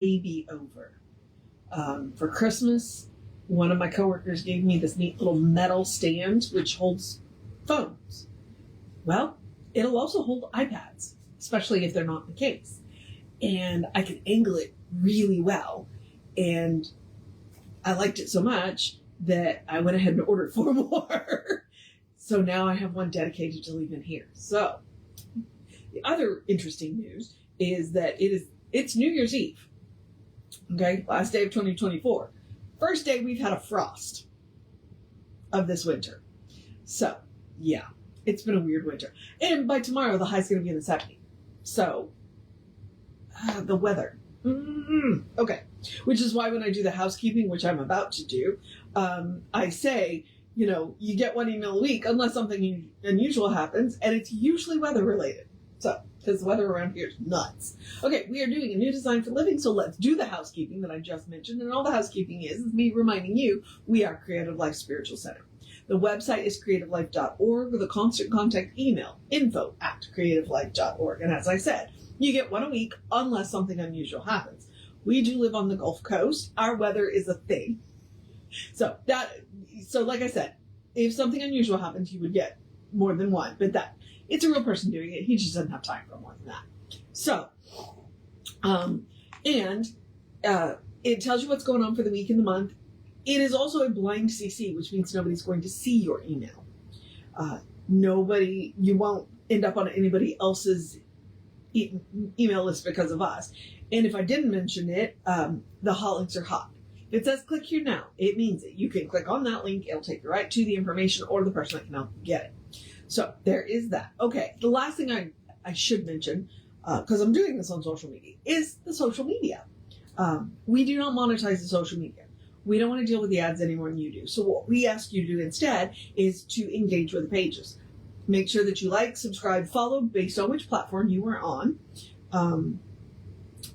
be over. For Christmas, one of my coworkers gave me this neat little metal stand which holds phones. Well, it'll also hold iPads, especially if they're not in the case. And I can angle it really well. And I liked it so much that I went ahead and ordered 4 more. So now I have one dedicated to leave in here. So the other interesting news is that it's New Year's Eve. Okay, last day of 2024. First day we've had a frost of this winter. So, yeah, it's been a weird winter. And by tomorrow, the high's going to be in the 70s. So, the weather. Okay, which is why when I do the housekeeping, which I'm about to do, I say, you get 1 email a week unless something unusual happens, and it's usually weather related. So, because the weather around here is nuts. Okay, we are doing a new design for living, so let's do the housekeeping that I just mentioned. And all the housekeeping is me reminding you, we are Creative Life Spiritual Center. The website is creativelife.org with a constant contact email, info@creativelife.org. And as I said, you get 1 a week unless something unusual happens. We do live on the Gulf Coast. Our weather is a thing. So like I said, if something unusual happens, you would get more than 1, but it's a real person doing it. He just doesn't have time for more than that. So, it tells you what's going on for the week and the month. It is also a blind CC, which means nobody's going to see your email. You won't end up on anybody else's email list because of us. And if I didn't mention it, the hot links are hot. If it says click here now, it means it. You can click on that link. It'll take you right to the information or the person that can help you get it. So there is that. Okay, the last thing I should mention, because I'm doing this on social media, is the social media. We do not monetize the social media. We don't want to deal with the ads any more than you do. So what we ask you to do instead is to engage with the pages. Make sure that you like, subscribe, follow based on which platform you are on.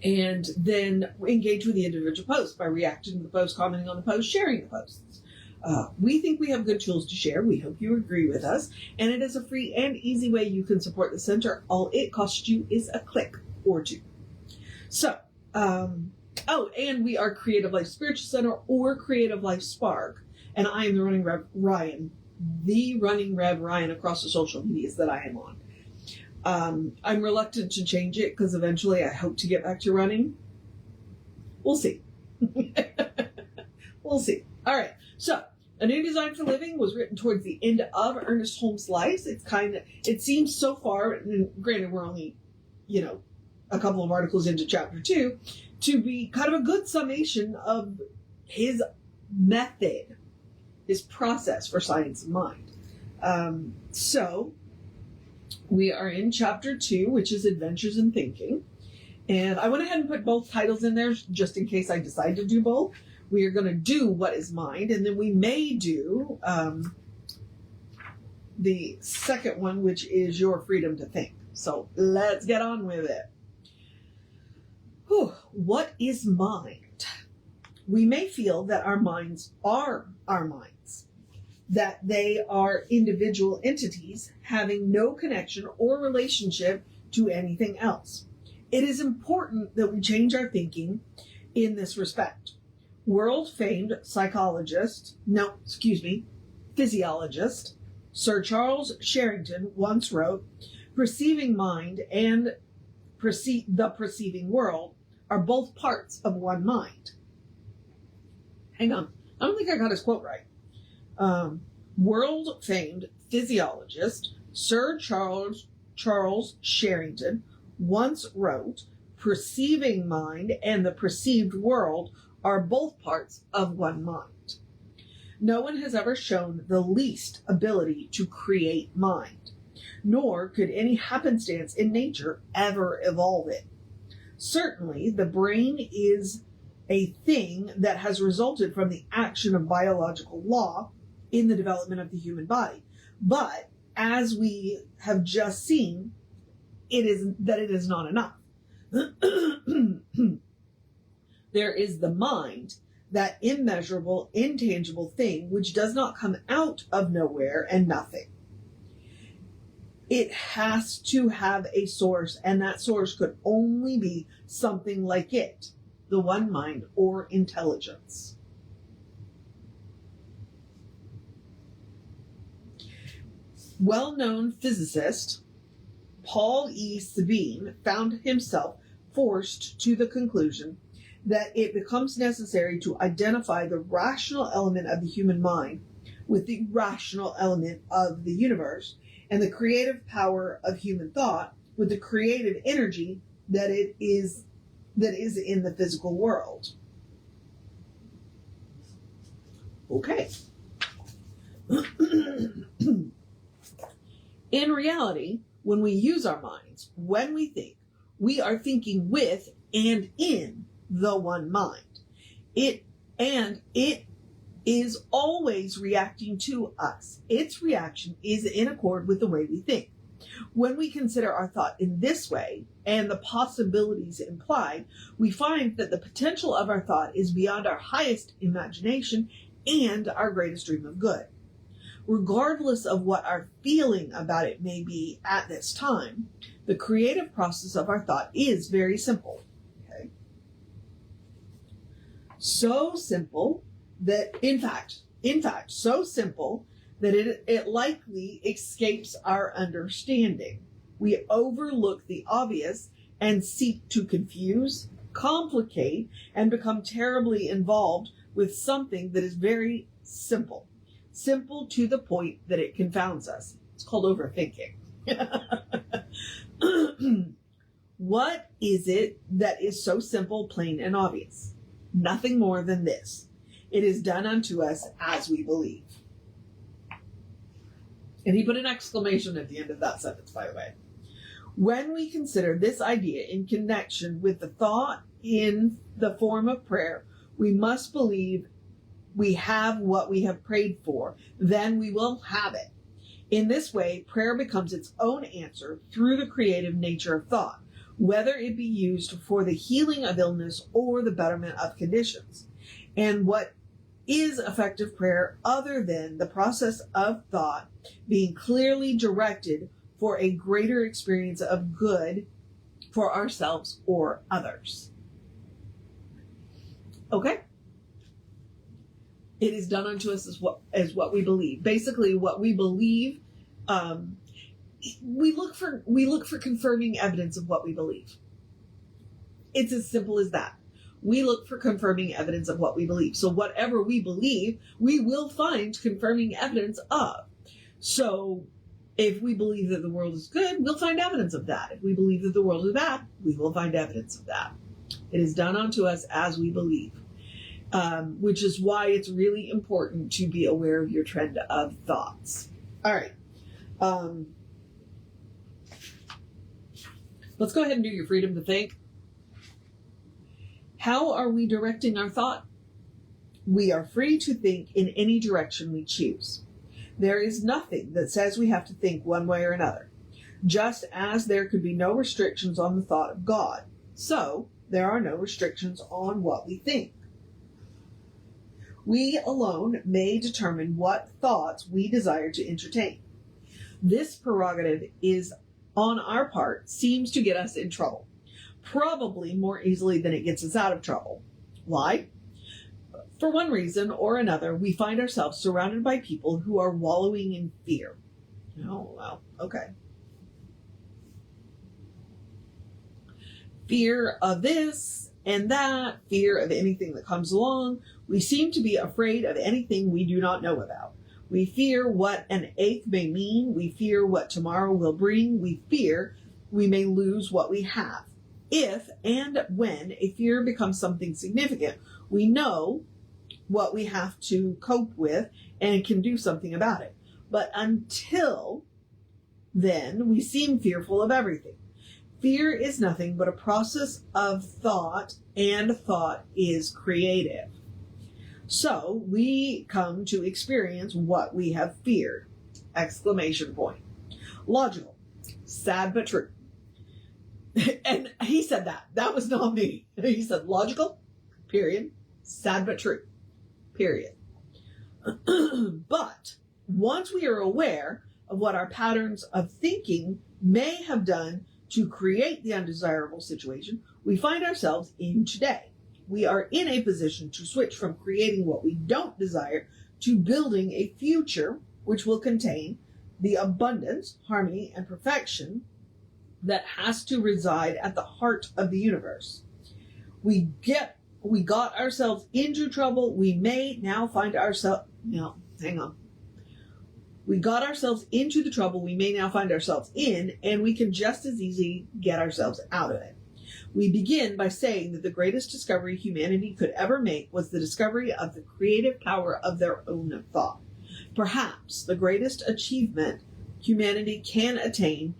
And then engage with the individual posts by reacting to the post, commenting on the post, sharing the posts. We think we have good tools to share. We hope you agree with us. And it is a free and easy way you can support the center. All it costs you is a click or 2. So, and we are Creative Life Spiritual Center or Creative Life Spark. And I am the running Rev Ryan across the social medias that I am on. I'm reluctant to change it because eventually I hope to get back to running. We'll see. We'll see. All right. So, A New Design for Living was written towards the end of Ernest Holmes' life. It seems so far, and granted we're only, a couple of articles into chapter 2, to be kind of a good summation of his method, his process for science of mind. So, we are in chapter 2, which is Adventures in Thinking. And I went ahead and put both titles in there just in case I decide to do both. We are going to do What is Mind, and then we may do the second one, which is Your Freedom to Think. So let's get on with it. What is mind? We may feel that our minds are our minds, that they are individual entities having no connection or relationship to anything else. It is important that we change our thinking in this respect. World-famed physiologist, Sir Charles Sherrington once wrote, perceiving mind and the perceiving world are both parts of one mind. Hang on. I don't think I got his quote right. World-famed physiologist Sir Charles Sherrington once wrote, perceiving mind and the perceived world are both parts of one mind. No one has ever shown the least ability to create mind, nor could any happenstance in nature ever evolve it. Certainly, the brain is a thing that has resulted from the action of biological law in the development of the human body. But, as we have just seen, it is not enough. There is the mind, that immeasurable, intangible thing which does not come out of nowhere and nothing. It has to have a source, and that source could only be something like it, the one mind or intelligence. Well-known physicist Paul E. Sabine found himself forced to the conclusion that it becomes necessary to identify the rational element of the human mind with the rational element of the universe, and the creative power of human thought with the creative energy that is in the physical world. Okay. In reality, when we use our minds, when we think, we are thinking with and in the one mind. It is always reacting to us. Its reaction is in accord with the way we think. When we consider our thought in this way and the possibilities implied, we find that the potential of our thought is beyond our highest imagination and our greatest dream of good. Regardless of what our feeling about it may be at this time, the creative process of our thought is very simple. Okay? So simple that, in fact, so simple that it likely escapes our understanding. We overlook the obvious and seek to confuse, complicate, and become terribly involved with something that is very simple. Simple to the point that it confounds us. It's called overthinking. What is it that is so simple, plain, and obvious? Nothing more than this. It is done unto us as we believe. And he put an exclamation at the end of that sentence, by the way. When we consider this idea in connection with the thought in the form of prayer, we must believe we have what we have prayed for, then we will have it. In this way, prayer becomes its own answer through the creative nature of thought, whether it be used for the healing of illness or the betterment of conditions. And what is effective prayer other than the process of thought being clearly directed for a greater experience of good for ourselves or others? Okay? It is done unto us as what we believe. Basically, what we believe, we look for confirming evidence of what we believe. It's as simple as that. We look for confirming evidence of what we believe. So whatever we believe, we will find confirming evidence of. So if we believe that the world is good, we'll find evidence of that. If we believe that the world is bad, we will find evidence of that. It is done unto us as we believe. Which is why it's really important to be aware of your trend of thoughts. All right. Let's go ahead and do your freedom to think. How are we directing our thought? We are free to think in any direction we choose. There is nothing that says we have to think one way or another. Just as there could be no restrictions on the thought of God, so there are no restrictions on what we think. We alone may determine what thoughts we desire to entertain. This prerogative is on our part seems to get us in trouble, probably more easily than it gets us out of trouble. Why? For one reason or another, we find ourselves surrounded by people who are wallowing in fear. Oh, well, okay. Fear of this and that, fear of anything that comes along. We seem to be afraid of anything we do not know about. We fear what an ache may mean. We fear what tomorrow will bring. We fear we may lose what we have. If and when a fear becomes something significant, we know what we have to cope with and can do something about it. But until then, we seem fearful of everything. Fear is nothing but a process of thought, and thought is creative. So we come to experience what we have feared! Exclamation point. Logical. Sad but true. And he said that. That was not me. He said logical, period. Sad but true, period. But once we are aware of what our patterns of thinking may have done to create the undesirable situation, we find ourselves in today. we are in a position to switch from creating what we don't desire to building a future which will contain the abundance, harmony, and perfection that has to reside at the heart of the universe. We got ourselves into trouble. We may now find ourselves, hang on. We got ourselves into the trouble we may now find ourselves in, and we can just as easily get ourselves out of it. We begin by saying that the greatest discovery humanity could ever make was the discovery of the creative power of their own thought. Perhaps the greatest achievement humanity can attain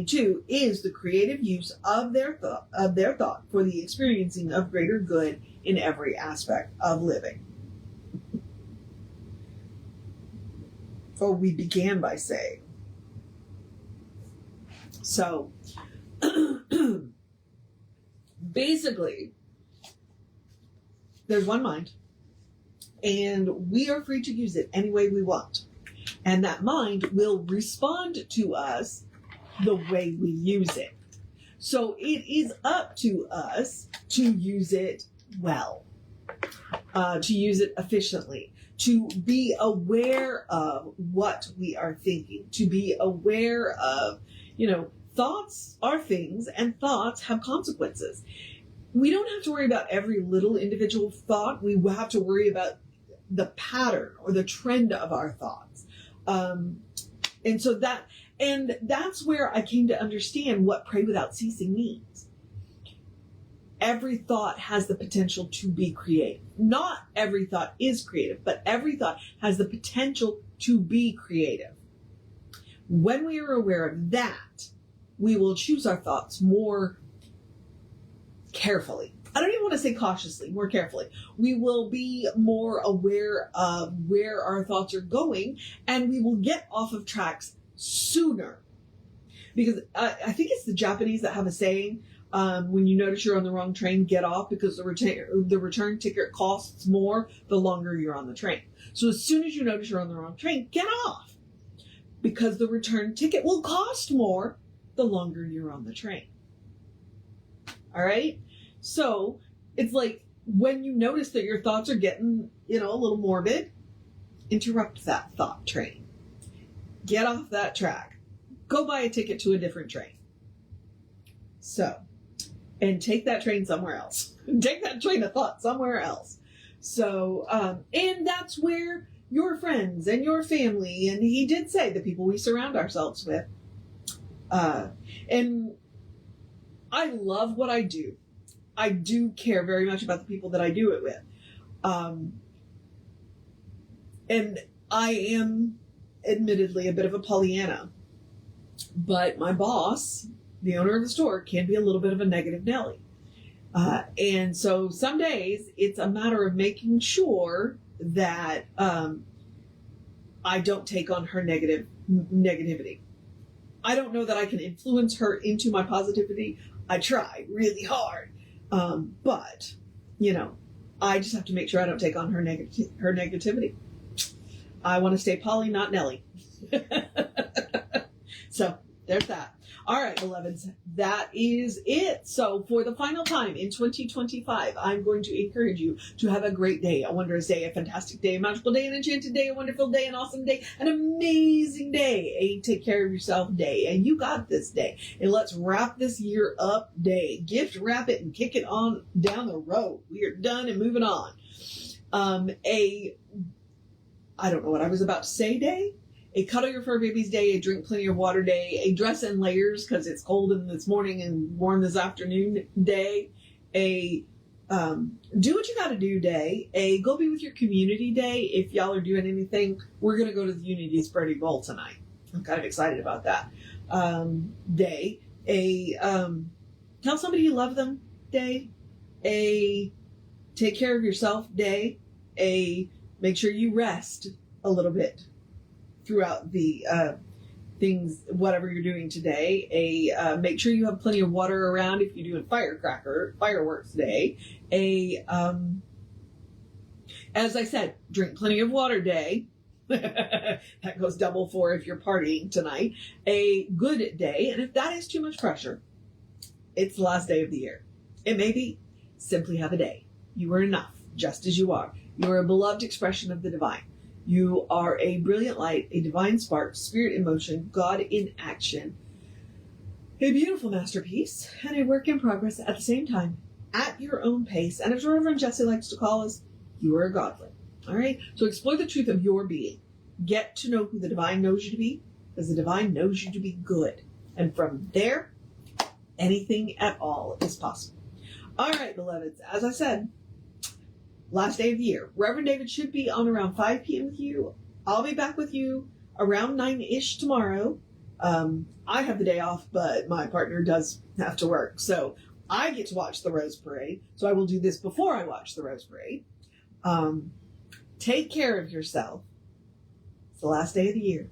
to is the creative use of their thought for the experiencing of greater good in every aspect of living. Or we began by saying. So, basically, there's one mind, and we are free to use it any way we want. And that mind will respond to us the way we use it. So it is up to us to use it well, to use it efficiently, to be aware of what we are thinking, to be aware of, thoughts are things and thoughts have consequences. We don't have to worry about every little individual thought. We have to worry about the pattern or the trend of our thoughts. And that's where I came to understand what pray without ceasing means. Every thought has the potential to be creative. Not every thought is creative, but every thought has the potential to be creative. When we are aware of that, we will choose our thoughts more carefully. I don't even want to say cautiously, more carefully. We will be more aware of where our thoughts are going, and we will get off of tracks sooner. Because I think it's the Japanese that have a saying, when you notice you're on the wrong train, get off, because the return ticket costs more the longer you're on the train. So as soon as you notice you're on the wrong train, get off, because the return ticket will cost more the longer you're on the train. All right? So it's like when you notice that your thoughts are getting, a little morbid, interrupt that thought train. Get off that track. Go buy a ticket to a different train. So, and take that train somewhere else. Take that train of thought somewhere else. So, and that's where your friends and your family, and he did say the people we surround ourselves with. And I love what I do. I do care very much about the people that I do it with. And I am admittedly a bit of a Pollyanna, but my boss, the owner of the store, can be a little bit of a negative Nelly. And so some days it's a matter of making sure that I don't take on her negativity. I don't know that I can influence her into my positivity. I try really hard. But, I just have to make sure I don't take on her negativity. I want to stay Polly, not Nelly. So there's that. All right, beloveds, that is it. So for the final time in 2025, I'm going to encourage you to have a great day, a wondrous day, a fantastic day, a magical day, an enchanted day, a wonderful day, an awesome day, an amazing day, a take care of yourself day. And you got this day. And let's wrap this year up day. Gift wrap it and kick it on down the road. We are done and moving on. I don't know what I was about to say day. A cuddle your fur babies day, a drink plenty of water day, a dress in layers because it's cold in this morning and warm this afternoon day, a do what you got to do day, a go be with your community day. If y'all are doing anything, we're going to go to the Unity Spreading Bowl tonight. I'm kind of excited about that. Day, a tell somebody you love them day, a take care of yourself day, a make sure you rest a little bit throughout the things, whatever you're doing today. Make sure you have plenty of water around if you're doing fireworks day. As I said, drink plenty of water day. That goes double for if you're partying tonight. A good day. And if that is too much pressure, it's the last day of the year. It may be. Simply have a day. You are enough, just as you are. You are a beloved expression of the divine. You are a brilliant light, a divine spark, spirit in motion, God in action, a beautiful masterpiece, and a work in progress at the same time, at your own pace. And as Reverend Jesse likes to call us, you are a godling. All right? So explore the truth of your being. Get to know who the divine knows you to be, because the divine knows you to be good. And from there, anything at all is possible. All right, beloveds, as I said, last day of the year. Reverend David should be on around 5 p.m. with you. I'll be back with you around 9-ish tomorrow. I have the day off, but my partner does have to work. So I get to watch the Rose Parade. So I will do this before I watch the Rose Parade. Take care of yourself. It's the last day of the year.